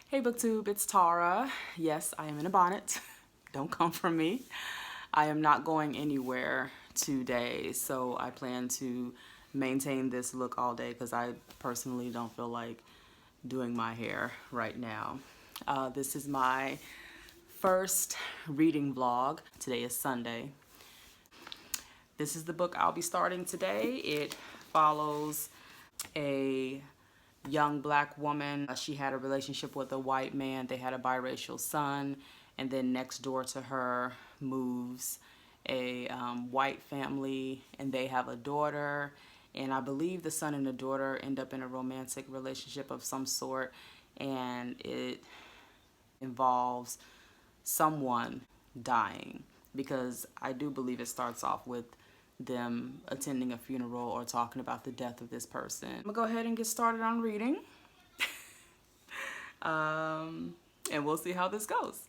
Hey BookTube, it's Tara. Yes, I am in a bonnet. Don't come for me. I am not going anywhere today, so I plan to maintain this look all day because I personally don't feel like doing my hair right now. This is my first reading vlog. Today is Sunday. This is the book I'll be starting today. It follows a young black woman. She had a relationship with a white man. They had a biracial son, and then next door to her moves a white family, and they have a daughter, and I believe the son and the daughter end up in a romantic relationship of some sort, and it involves someone dying, because I do believe it starts off with them attending a funeral or talking about the death of this person. I'm gonna go ahead and get started on reading. And we'll see how this goes.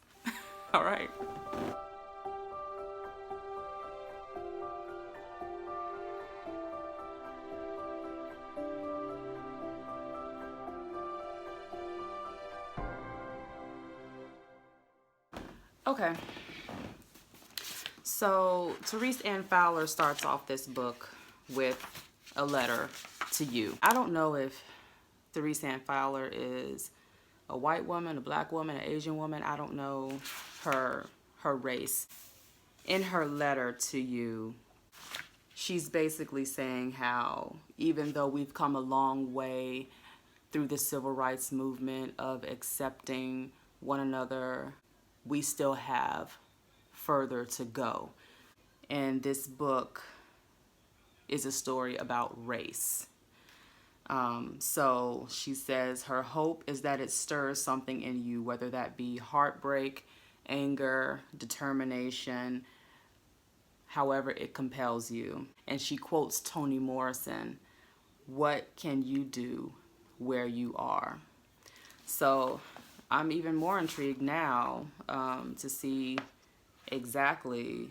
All right. Okay. So Therese Fowler starts off this book with a letter to you. I don't know if Therese Fowler is a white woman, a black woman, an Asian woman. I don't know her race. In her letter to you, she's basically saying how even though we've come a long way through the civil rights movement of accepting one another, we still have further to go. And this book is a story about race. So she says her hope is that it stirs something in you, whether that be heartbreak, anger, determination, however it compels you. And she quotes Toni Morrison, "What can you do where you are?" So I'm even more intrigued now to see exactly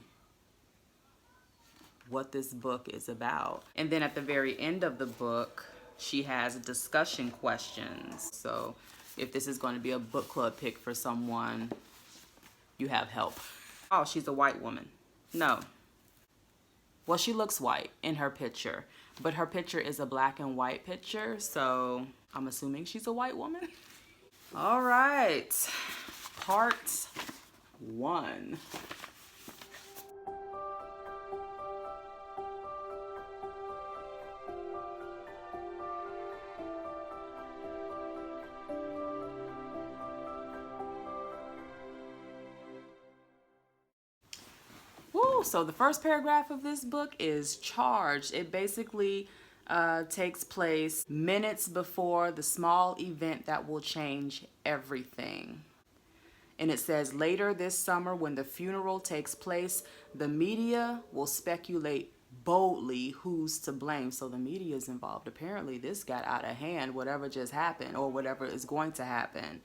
what this book is about. And then at the very end of the book, she has discussion questions. So if this is going to be a book club pick for someone, you have help. Oh, she's a white woman. No. Well, she looks white in her picture, but her picture is a black and white picture, so I'm assuming she's a white woman. All right, part 1. Woo, so the first paragraph of this book is charged. It basically takes place minutes before the small event that will change everything. And it says, later this summer, when the funeral takes place, the media will speculate boldly who's to blame. So the media is involved. Apparently this got out of hand, whatever just happened or whatever is going to happen.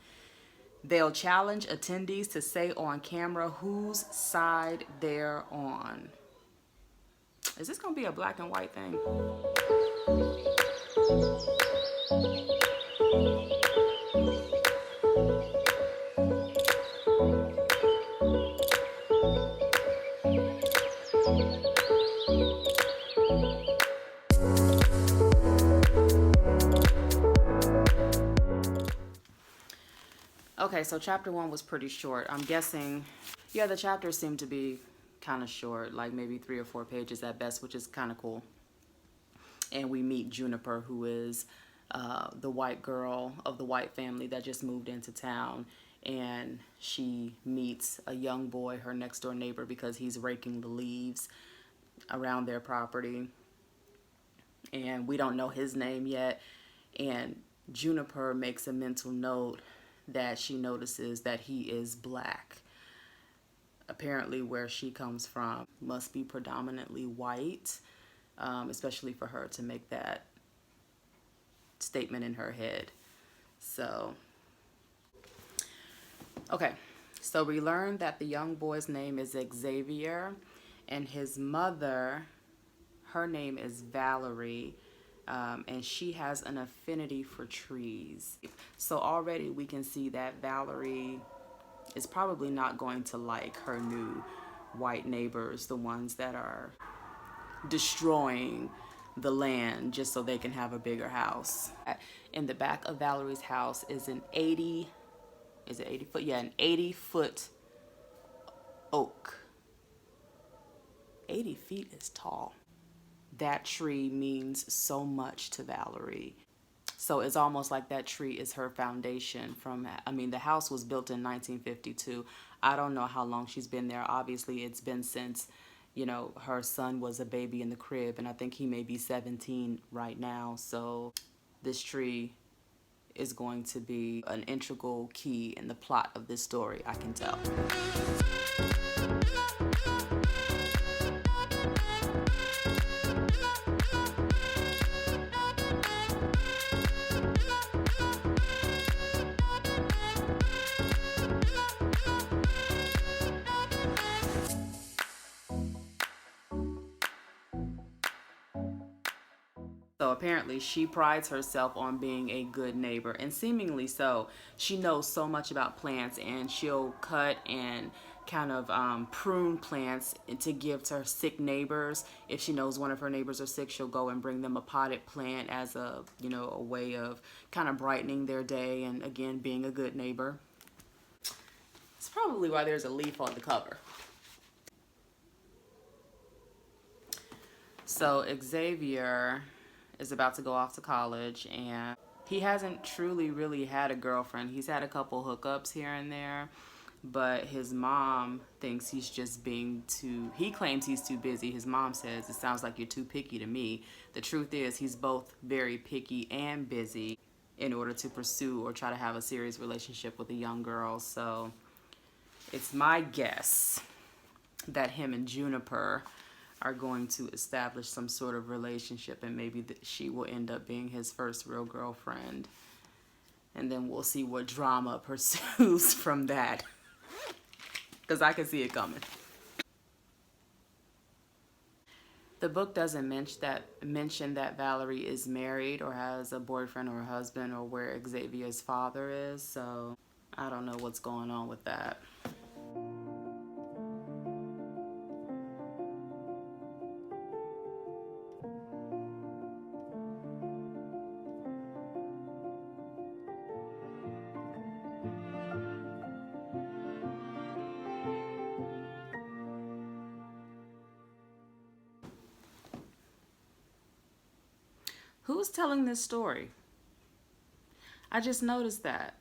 They'll challenge attendees to say on camera whose side they're on. Is this going to be a black and white thing? Okay, so chapter 1 was pretty short. I'm guessing, yeah, the chapters seem to be kind of short, like maybe 3 or 4 pages at best, which is kind of cool. And we meet Juniper, who is the white girl of the white family that just moved into town. And she meets a young boy, her next door neighbor, because he's raking the leaves around their property. And we don't know his name yet. And Juniper makes a mental note that she notices that he is black. Apparently where she comes from must be predominantly white, especially for her to make that statement in her head. So, okay, so we learned that the young boy's name is Xavier, and his mother, her name is Valerie. and she has an affinity for trees. So already we can see that Valerie is probably not going to like her new white neighbors, the ones that are destroying the land just so they can have a bigger house. In the back of Valerie's house is an 80, is it 80 foot? Yeah, an 80-foot oak. 80 feet is tall. That tree means so much to Valerie. So it's almost like that tree is her foundation from, I mean, the house was built in 1952. I don't know how long she's been there. Obviously, it's been since, you know, her son was a baby in the crib, and I think he may be 17 right now. So this tree is going to be an integral key in the plot of this story, I can tell. So apparently she prides herself on being a good neighbor, and seemingly so. She knows so much about plants, and she'll cut and kind of prune plants to give to her sick neighbors. If she knows one of her neighbors are sick, she'll go and bring them a potted plant as a, you know, a way of kind of brightening their day and, again, being a good neighbor. It's probably why there's a leaf on the cover. So Xavier is about to go off to college, and he hasn't truly really had a girlfriend. He's had a couple hookups here and there, but his mom thinks he's just being too, he claims he's too busy. His mom says, "It sounds like you're too picky to me." The truth is he's both very picky and busy in order to pursue or try to have a serious relationship with a young girl. So it's my guess that him and Juniper are going to establish some sort of relationship, and maybe she will end up being his first real girlfriend. And then we'll see what drama pursues from that, because I can see it coming. The book doesn't mention that Valerie is married or has a boyfriend or a husband, or where Xavier's father is, so I don't know what's going on with that. Who's telling this story? I just noticed that,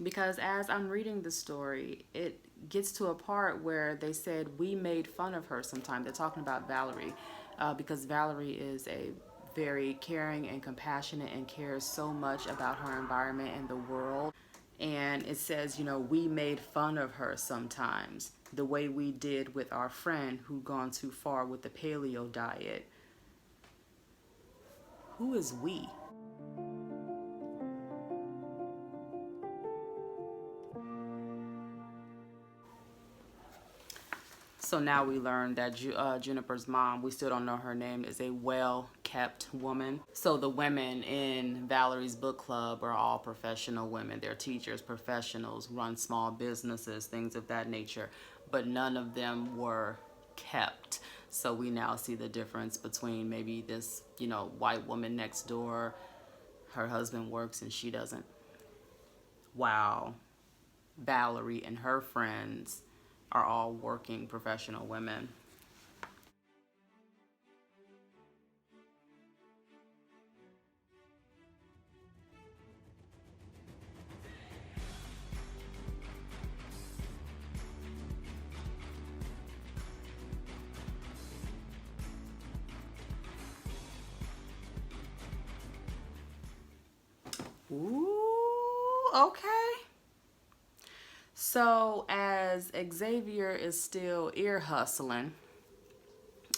because as I'm reading the story, it gets to a part where they said we made fun of her sometime. They're talking about Valerie, because Valerie is a very caring and compassionate and cares so much about her environment and the world. And it says, you know, we made fun of her sometimes, the way we did with our friend who gone too far with the paleo diet. Who is we? So now we learn that Juniper's mom, we still don't know her name, is a well-kept woman. So the women in Valerie's book club are all professional women. They're teachers, professionals, run small businesses, things of that nature. But none of them were kept. So we now see the difference between maybe this, you know, white woman next door, her husband works and she doesn't. Wow. Valerie and her friends are all working professional women. Ooh, okay. So as Xavier is still ear hustling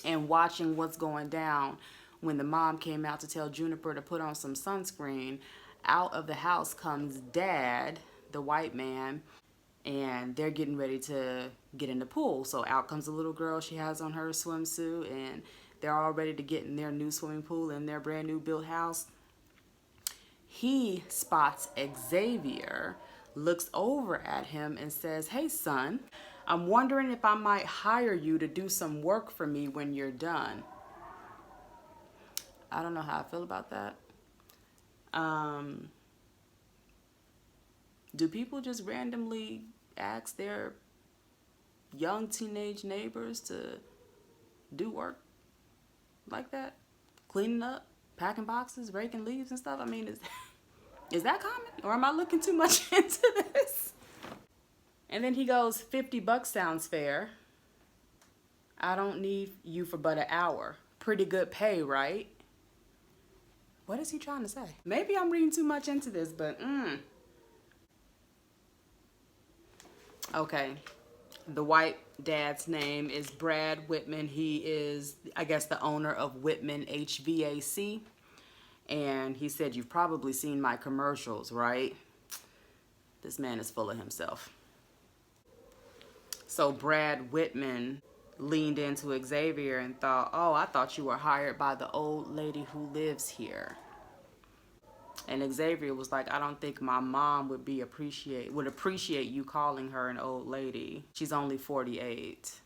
and watching what's going down, when the mom came out to tell Juniper to put on some sunscreen, out of the house comes Dad, the white man, and they're getting ready to get in the pool. So out comes the little girl. She has on her swimsuit, and they're all ready to get in their new swimming pool in their brand new built house. He spots Xavier, looks over at him and says, "Hey son, I'm wondering if I might hire you to do some work for me when you're done." I don't know how I feel about that. Do people just randomly ask their young teenage neighbors to do work like that? Cleaning up, packing boxes, raking leaves and stuff? I mean, is that common? Or am I looking too much into this? And then he goes, $50 sounds fair. I don't need you for but an hour. Pretty good pay, right? What is he trying to say? Maybe I'm reading too much into this, but okay. The white dad's name is Brad Whitman. He is, I guess, the owner of Whitman HVAC. And he said, "You've probably seen my commercials, right?" This man is full of himself. So Brad Whitman leaned into Xavier and thought, "Oh, I thought you were hired by the old lady who lives here." And Xavier was like, "I don't think my mom would appreciate you calling her an old lady. She's only 48.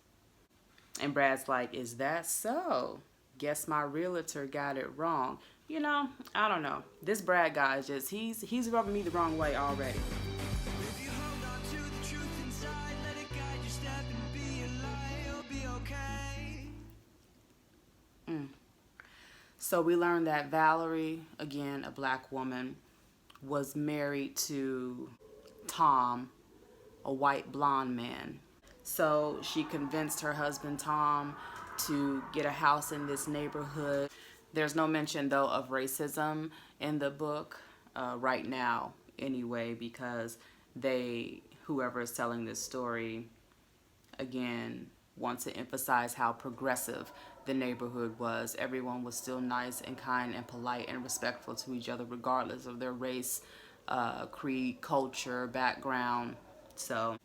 And Brad's like, "Is that so? Guess my realtor got it wrong." You know, I don't know. This Brad guy is just, he's rubbing me the wrong way already. If you hold on to the truth inside, let it guide your step and be a lie, you'll be okay. So we learned that Valerie, again, a black woman, was married to Tom, a white blonde man. So she convinced her husband, Tom, to get a house in this neighborhood. There's no mention, though, of racism in the book right now, anyway, because whoever is telling this story, again, wants to emphasize how progressive the neighborhood was. Everyone was still nice and kind and polite and respectful to each other, regardless of their race, creed, culture, background. So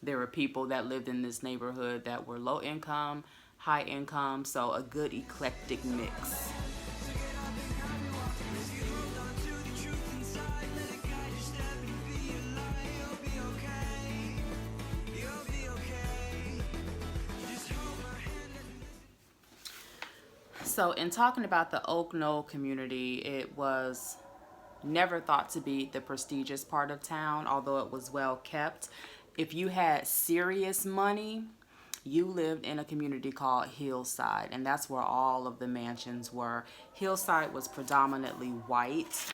there were people that lived in this neighborhood that were low income, high income, so a good eclectic mix. So in talking about the Oak Knoll community, it was never thought to be the prestigious part of town, although it was well kept. If you had serious money, you lived in a community called Hillside, and that's where all of the mansions were. Hillside was predominantly white,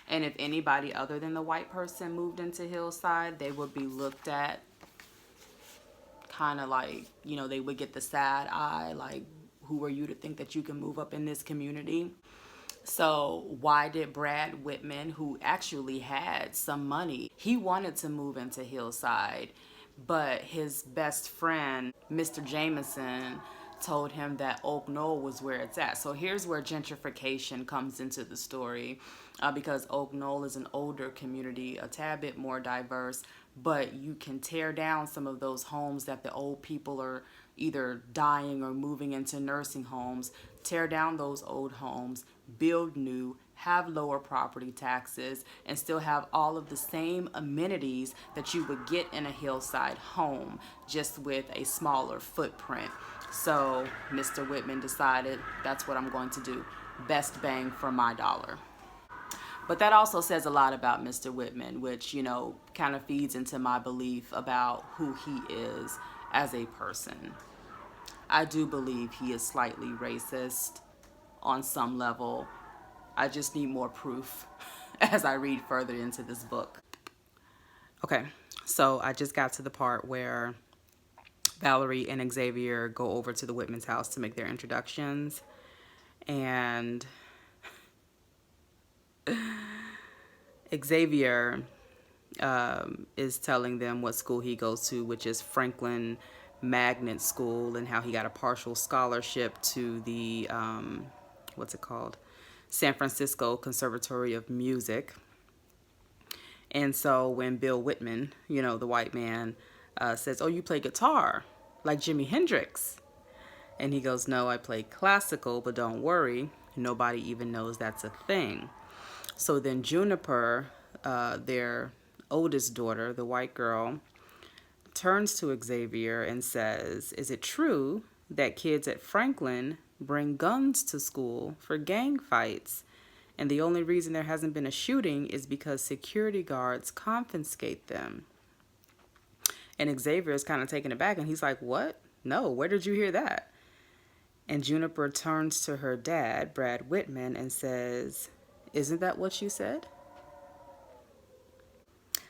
and if anybody other than the white person moved into Hillside, they would be looked at kind of like, you know, they would get the sad eye, like, who are you to think that you can move up in this community? So why did Brad Whitman, who actually had some money, he wanted to move into Hillside, but his best friend, Mr. Jameson, told him that Oak Knoll was where it's at. So here's where gentrification comes into the story, because Oak Knoll is an older community, a tad bit more diverse, but you can tear down some of those homes that the old people are either dying or moving into nursing homes, tear down those old homes, build new, have lower property taxes, and still have all of the same amenities that you would get in a hillside home, just with a smaller footprint. So Mr. Whitman decided, that's what I'm going to do. Best bang for my dollar. But that also says a lot about Mr. Whitman, which, you know, kind of feeds into my belief about who he is as a person. I do believe he is slightly racist on some level. I just need more proof as I read further into this book. Okay, so I just got to the part where Valerie and Xavier go over to the Whitman's house to make their introductions. And Xavier is telling them what school he goes to, which is Franklin Magnet School, and how he got a partial scholarship to the, what's it called? San Francisco Conservatory of Music. And so when Bill Whitman, you know, the white man, says, "Oh, you play guitar like Jimi Hendrix." And he goes, no, I play classical, but don't worry, nobody even knows that's a thing. So then Juniper, their oldest daughter, the white girl, turns to Xavier and says, is it true that kids at Franklin bring guns to school for gang fights? And the only reason there hasn't been a shooting is because security guards confiscate them. And Xavier is kind of taken aback, and he's like, what? No, where did you hear that? And Juniper turns to her dad, Brad Whitman, and says, isn't that what you said?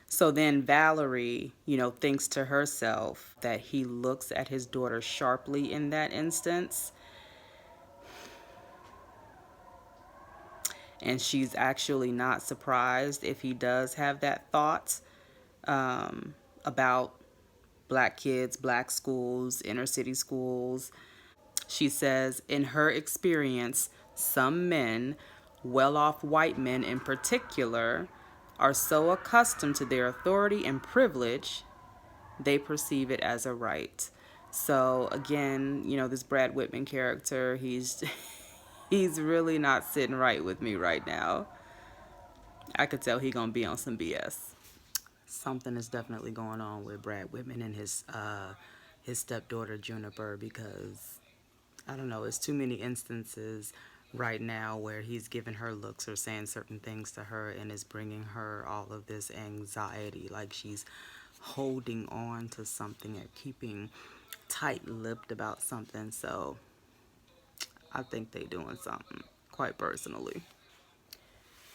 So then Valerie, thinks to herself that he looks at his daughter sharply in that instance. And she's actually not surprised if he does have that thought about black kids, black schools, inner city schools. She says, in her experience, some men, well-off white men in particular, are so accustomed to their authority and privilege, they perceive it as a right. So again, this Brad Whitman character, he's he's really not sitting right with me right now. I could tell he gonna be on some BS. Something is definitely going on with Brad Whitman and his stepdaughter Juniper, because I don't know, it's too many instances right now where he's giving her looks or saying certain things to her and is bringing her all of this anxiety, like she's holding on to something or keeping tight-lipped about something. So I think they doing something, quite personally.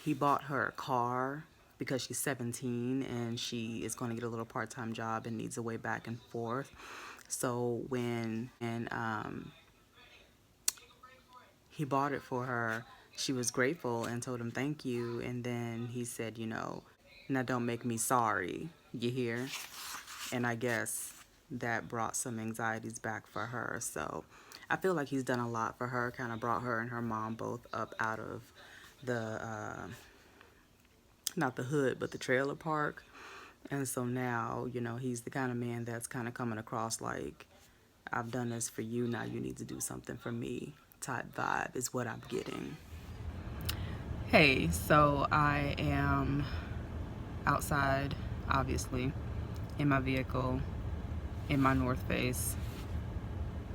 He bought her a car because she's 17 and she is going to get a little part-time job and needs a way back and forth. So when he bought it for her, she was grateful and told him thank you. And then he said, now don't make me sorry, you hear? And I guess that brought some anxieties back for her. So I feel like he's done a lot for her, kind of brought her and her mom both up out of the, not the hood, but the trailer park. And so now, he's the kind of man that's kind of coming across like, I've done this for you, now you need to do something for me type vibe is what I'm getting. Hey, so I am outside, obviously, in my vehicle, in my North Face.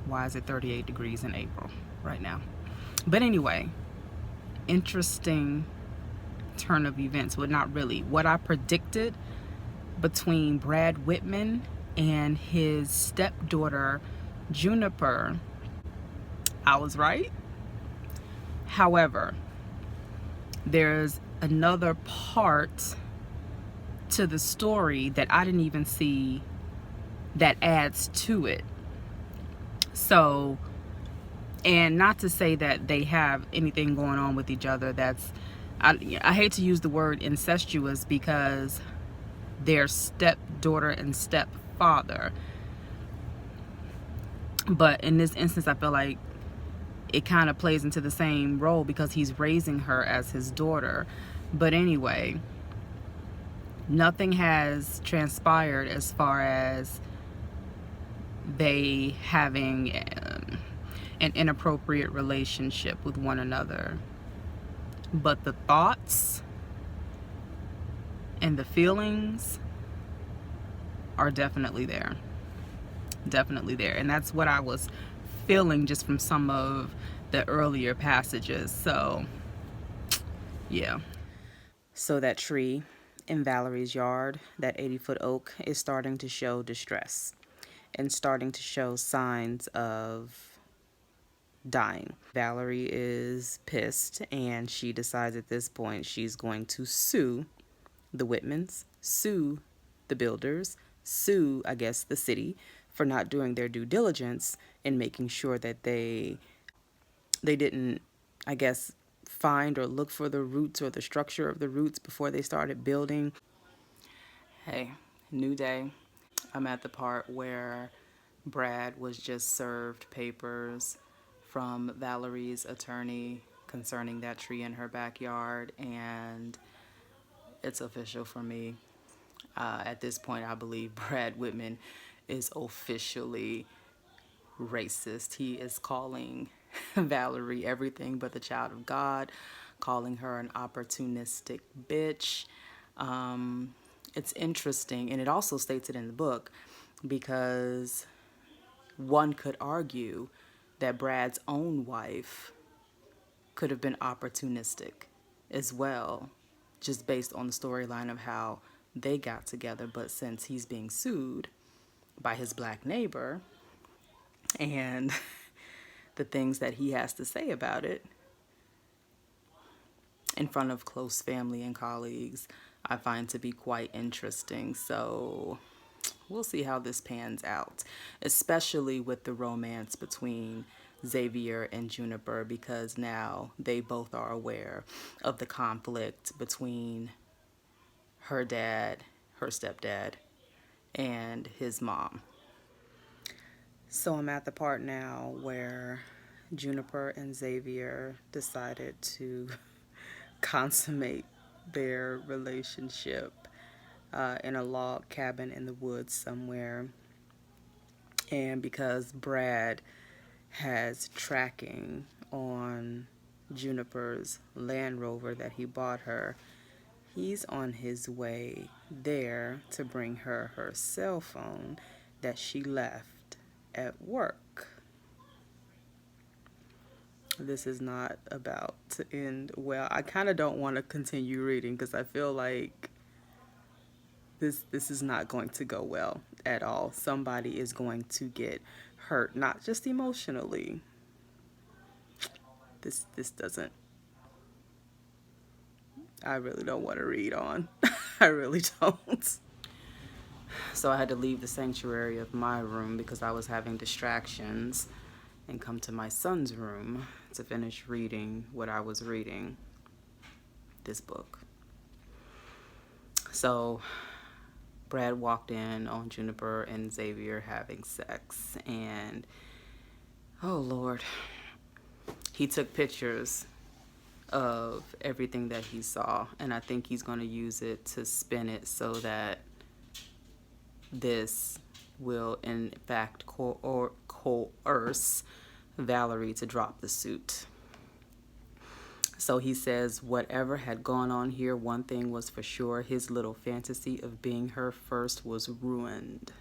Why is it 38 degrees in April right now? But anyway, interesting turn of events. Well, not really. What I predicted between Brad Whitman and his stepdaughter, Juniper, I was right. However, there's another part to the story that I didn't even see that adds to it. So, and not to say that they have anything going on with each other that's, I hate to use the word incestuous because they're stepdaughter and stepfather. But in this instance, I feel like it kind of plays into the same role because he's raising her as his daughter. But anyway, nothing has transpired as far as they having an inappropriate relationship with one another. But the thoughts and the feelings are definitely there. Definitely there. And that's what I was feeling just from some of the earlier passages. So, yeah. So that tree in Valerie's yard, that 80-foot oak, is starting to show distress and starting to show signs of dying. Valerie is pissed and she decides at this point she's going to sue the Whitmans, sue the builders, sue, I guess, the city for not doing their due diligence in making sure that they didn't, I guess, find or look for the roots or the structure of the roots before they started building. Hey, new day. I'm at the part where Brad was just served papers from Valerie's attorney concerning that tree in her backyard, and it's official for me. At this point, I believe Brad Whitman is officially racist. He is calling Valerie everything but the child of God, calling her an opportunistic bitch. It's interesting, and it also states it in the book, because one could argue that Brad's own wife could have been opportunistic as well, just based on the storyline of how they got together. But since he's being sued by his black neighbor and the things that he has to say about it in front of close family and colleagues, I find to be quite interesting. So we'll see how this pans out, especially with the romance between Xavier and Juniper, because now they both are aware of the conflict between her dad, her stepdad, and his mom. So I'm at the part now where Juniper and Xavier decided to consummate their relationship in a log cabin in the woods somewhere. And because Brad has tracking on Juniper's Land Rover that he bought her, he's on his way there to bring her her cell phone that she left at work. This is not about to end well. I kind of don't want to continue reading because I feel like this is not going to go well at all. Somebody is going to get hurt, not just emotionally. This doesn't. I really don't want to read on. I really don't. So I had to leave the sanctuary of my room because I was having distractions and come to my son's room to finish reading what I was reading, this book. So Brad walked in on Juniper and Xavier having sex, and oh Lord, he took pictures of everything that he saw, and I think he's going to use it to spin it so that this will in fact coerce Valerie to drop the suit. So he says, whatever had gone on here, one thing was for sure: his little fantasy of being her first was ruined.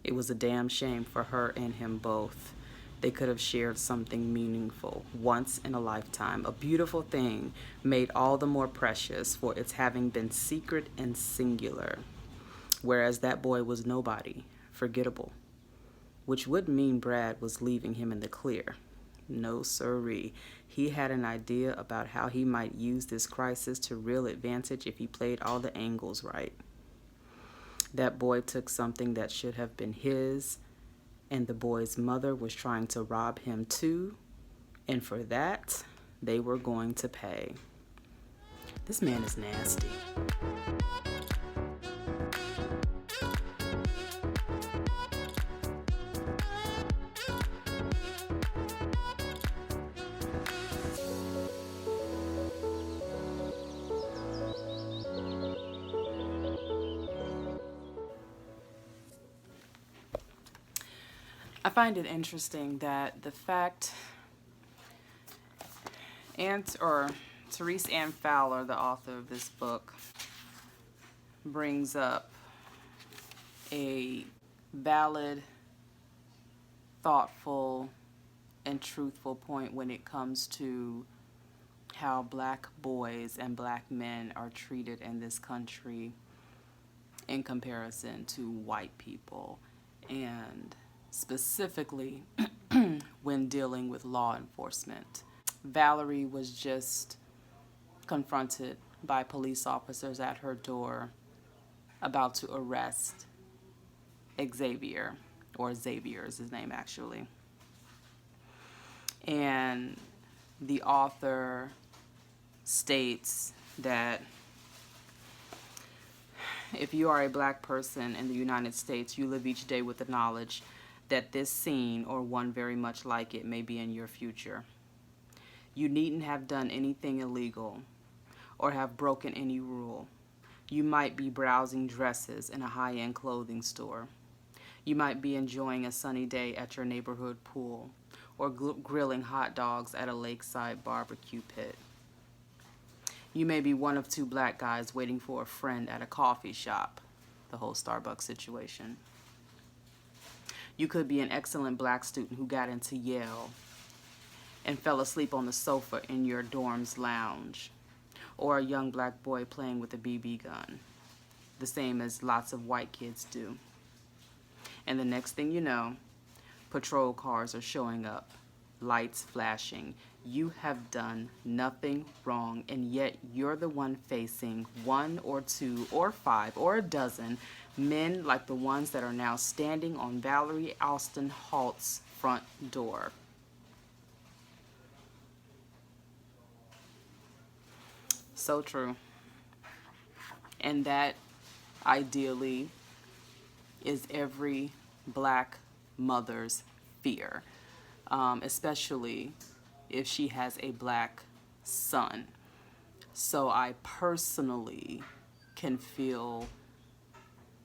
It was a damn shame for her and him both. They could have shared something meaningful, once in a lifetime, a beautiful thing made all the more precious for its having been secret and singular. Whereas that boy was nobody, forgettable, which would mean Brad was leaving him in the clear. No siree. He had an idea about how he might use this crisis to real advantage if he played all the angles right. That boy took something that should have been his, and the boy's mother was trying to rob him too, and for that, they were going to pay. This man is nasty. I find it interesting that the fact Therese Ann Fowler, the author of this book, brings up a valid, thoughtful, and truthful point when it comes to how black boys and black men are treated in this country in comparison to white people, and specifically when dealing with law enforcement. Valerie was just confronted by police officers at her door about to arrest Xavier, or Xavier is his name actually. And the author states that if you are a black person in the United States, you live each day with the knowledge that this scene, or one very much like it, may be in your future. You needn't have done anything illegal or have broken any rule. You might be browsing dresses in a high-end clothing store. You might be enjoying a sunny day at your neighborhood pool or grilling hot dogs at a lakeside barbecue pit. You may be one of two black guys waiting for a friend at a coffee shop, the whole Starbucks situation. You could be an excellent black student who got into Yale and fell asleep on the sofa in your dorm's lounge, or a young black boy playing with a BB gun, the same as lots of white kids do. And the next thing you know, patrol cars are showing up, lights flashing. You have done nothing wrong, and yet you're the one facing one or two or five or a dozen men like the ones that are now standing on Valerie Alston Halt's front door. So true. And that, ideally, is every black mother's fear, especially if she has a black son. So I personally can feel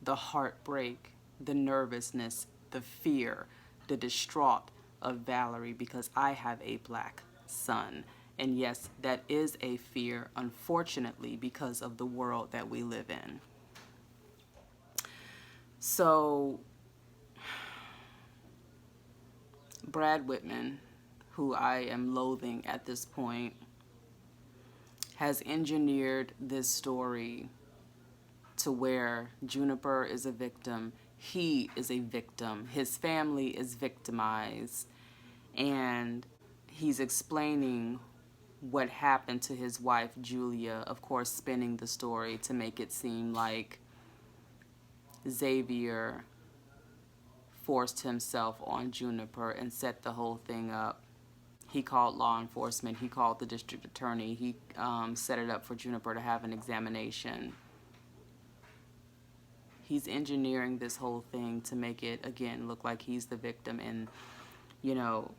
the heartbreak, the nervousness, the fear, the distraught of Valerie because I have a black son. And yes, that is a fear, unfortunately, because of the world that we live in. So, Brad Whitman, who I am loathing at this point, has engineered this story to where Juniper is a victim, he is a victim, his family is victimized, and he's explaining what happened to his wife, Julia, of course, spinning the story to make it seem like Xavier forced himself on Juniper and set the whole thing up. He called law enforcement, he called the district attorney, he set it up for Juniper to have an examination. He's engineering this whole thing to make it, again, look like he's the victim. And, you know,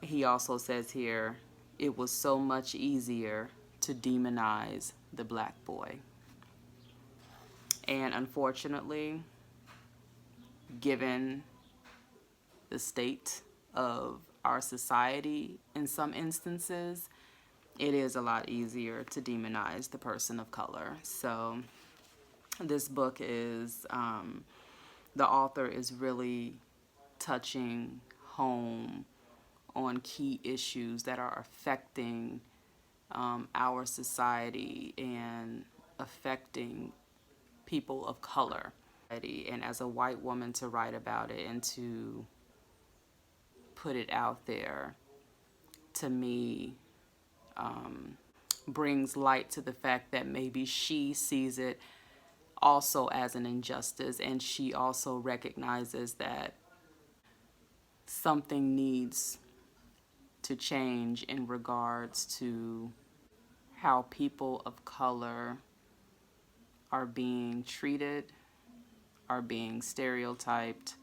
he also says here, it was so much easier to demonize the black boy. And unfortunately, given the state of our society in some instances, it is a lot easier to demonize the person of color. So this book is, the author is really touching home on key issues that are affecting our society and affecting people of color. And as a white woman, to write about it and to put it out there, to me, brings light to the fact that maybe she sees it also as an injustice, and she also recognizes that something needs to change in regards to how people of color are being treated, are being stereotyped,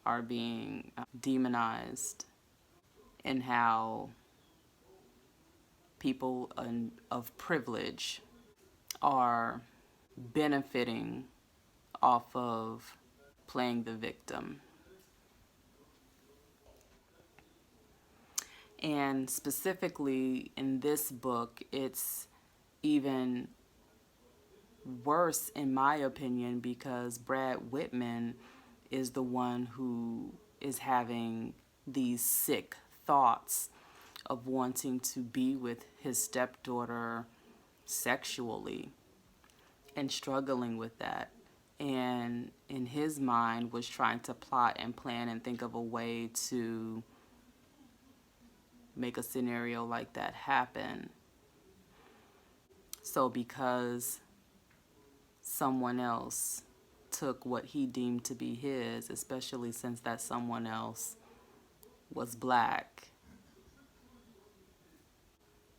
are being demonized, and how people of privilege are benefiting off of playing the victim. And specifically in this book, it's even worse in my opinion because Brad Whitman is the one who is having these sick thoughts of wanting to be with his stepdaughter sexually and struggling with that. And in his mind was trying to plot and plan and think of a way to make a scenario like that happen. So because someone else took what he deemed to be his, especially since that someone else was black,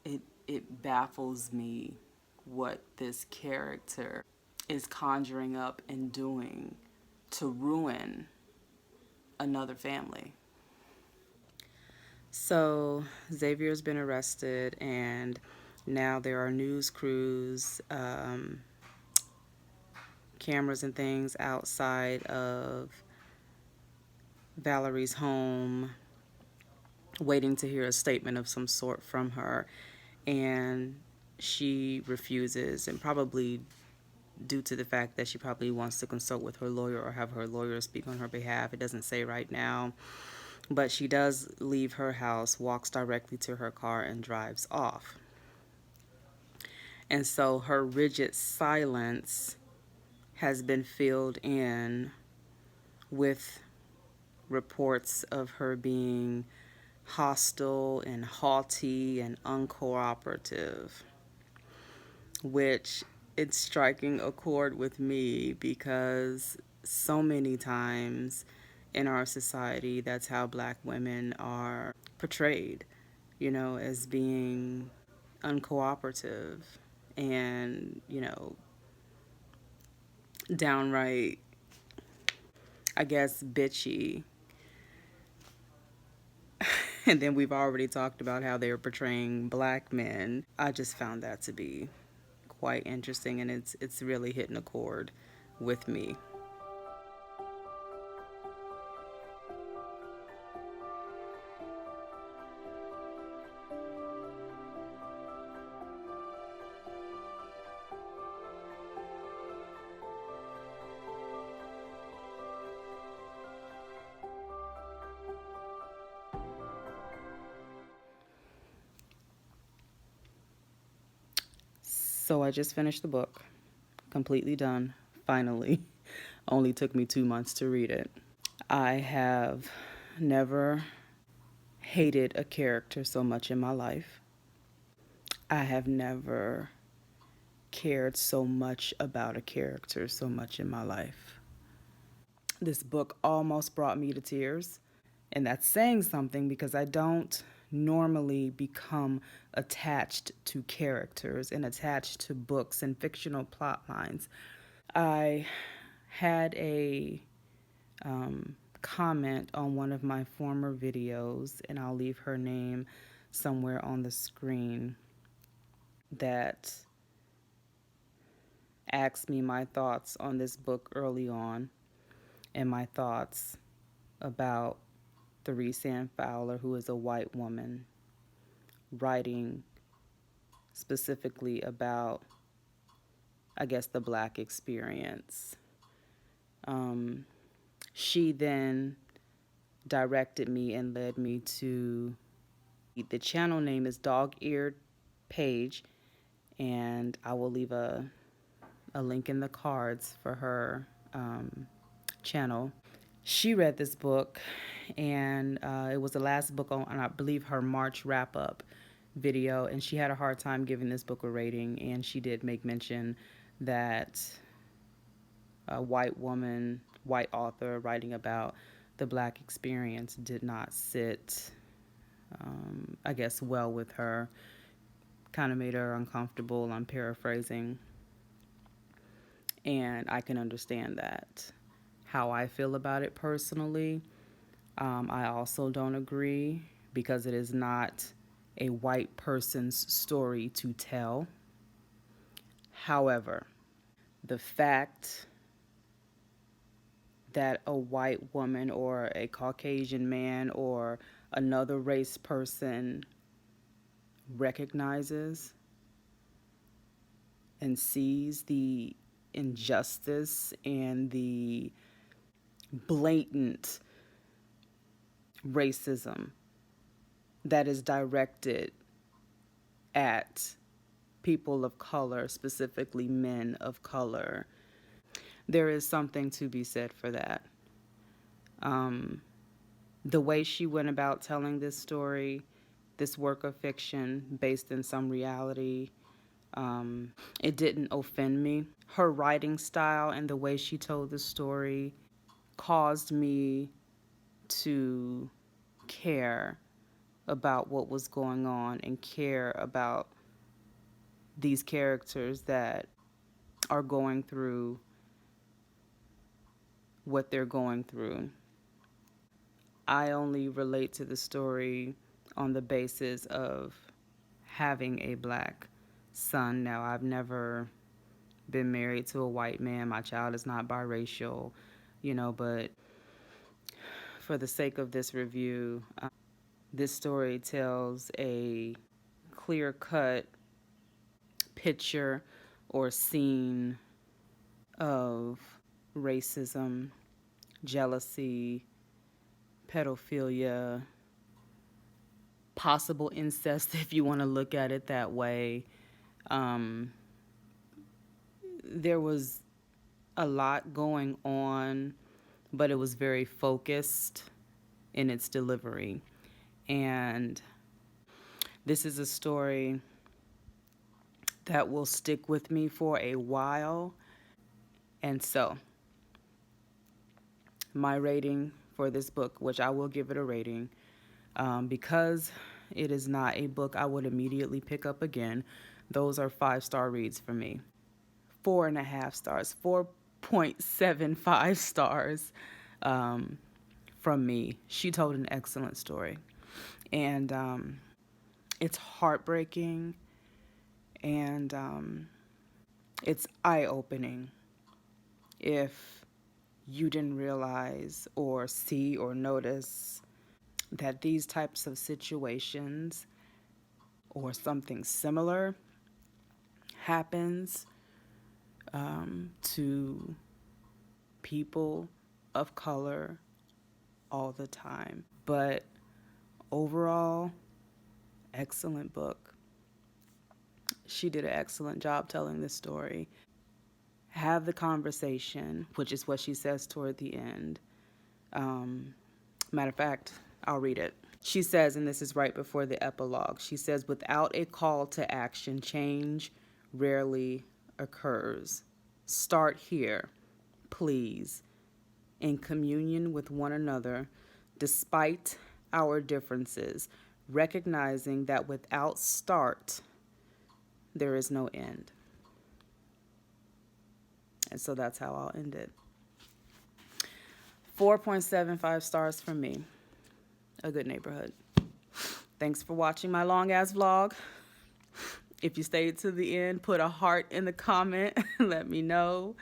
it baffles me what this character is conjuring up and doing to ruin another family. So Xavier's been arrested, and now there are news crews, cameras and things outside of Valerie's home, waiting to hear a statement of some sort from her, and she refuses, and probably due to the fact that she probably wants to consult with her lawyer or have her lawyer speak on her behalf. It doesn't say right now, but she does leave her house, walks directly to her car, and drives off. And so her rigid silence has been filled in with reports of her being hostile and haughty and uncooperative, which it's striking a chord with me because so many times in our society, that's how black women are portrayed, as being uncooperative and, downright, I guess, bitchy. And then we've already talked about how they're portraying black men. I just found that to be quite interesting, and it's really hitting a chord with me. So I just finished the book, completely done, finally. Only took me 2 months to read it. I have never hated a character so much in my life. I have never cared so much about a character so much in my life. This book almost brought me to tears, and that's saying something because I don't normally become attached to characters and attached to books and fictional plot lines. I had a comment on one of my former videos, and I'll leave her name somewhere on the screen, that asked me my thoughts on this book early on and my thoughts about Therese Fowler, who is a white woman, writing specifically about, I guess, the black experience. She then directed me and led me to the channel name is Dog Eared Page, and I will leave a link in the cards for her channel. She read this book, and it was the last book on, I believe, her March wrap-up video, and she had a hard time giving this book a rating, and she did make mention that a white woman, white author writing about the black experience did not sit, I guess, well with her. Kind of made her uncomfortable. I'm paraphrasing. And I can understand that. How I feel about it personally, I also don't agree because it is not a white person's story to tell. However, the fact that a white woman or a Caucasian man or another race person recognizes and sees the injustice and the blatant racism that is directed at people of color, specifically men of color. There is something to be said for that. The way she went about telling this story, this work of fiction based in some reality, it didn't offend me. Her writing style and the way she told the story caused me to care about what was going on and care about these characters that are going through what they're going through. I only relate to the story on the basis of having a black son. Now, I've never been married to a white man. My child is not biracial, but for the sake of this review, this story tells a clear-cut picture or scene of racism, jealousy, pedophilia, possible incest if you want to look at it that way. There was a lot going on, but it was very focused in its delivery. And this is a story that will stick with me for a while. And so, my rating for this book, which I will give it a rating, because it is not a book I would immediately pick up again, those are 5-star reads for me. 4.5 stars, 4.75 stars from me. She told an excellent story. And it's heartbreaking, and it's eye-opening if you didn't realize or see or notice that these types of situations or something similar happens to people of color all the time. But overall, excellent book. She did an excellent job telling this story. Have the conversation, which is what she says toward the end. Matter of fact, I'll read it. She says, and this is right before the epilogue, she says, without a call to action, change rarely occurs. Start here, please, in communion with one another, despite our differences, recognizing that without start, there is no end. And so that's how I'll end it. 4.75 stars from me. A good neighborhood. Thanks for watching my long-ass vlog. If you stayed to the end, put a heart in the comment. Let me know.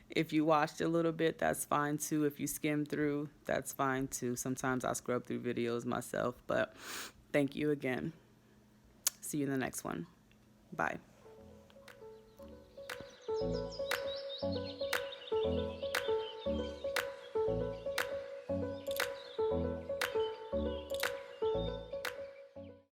If you watched a little bit, that's fine too. If you skimmed through, that's fine too. Sometimes I scrub through videos myself, but thank you again. See you in the next one. Bye.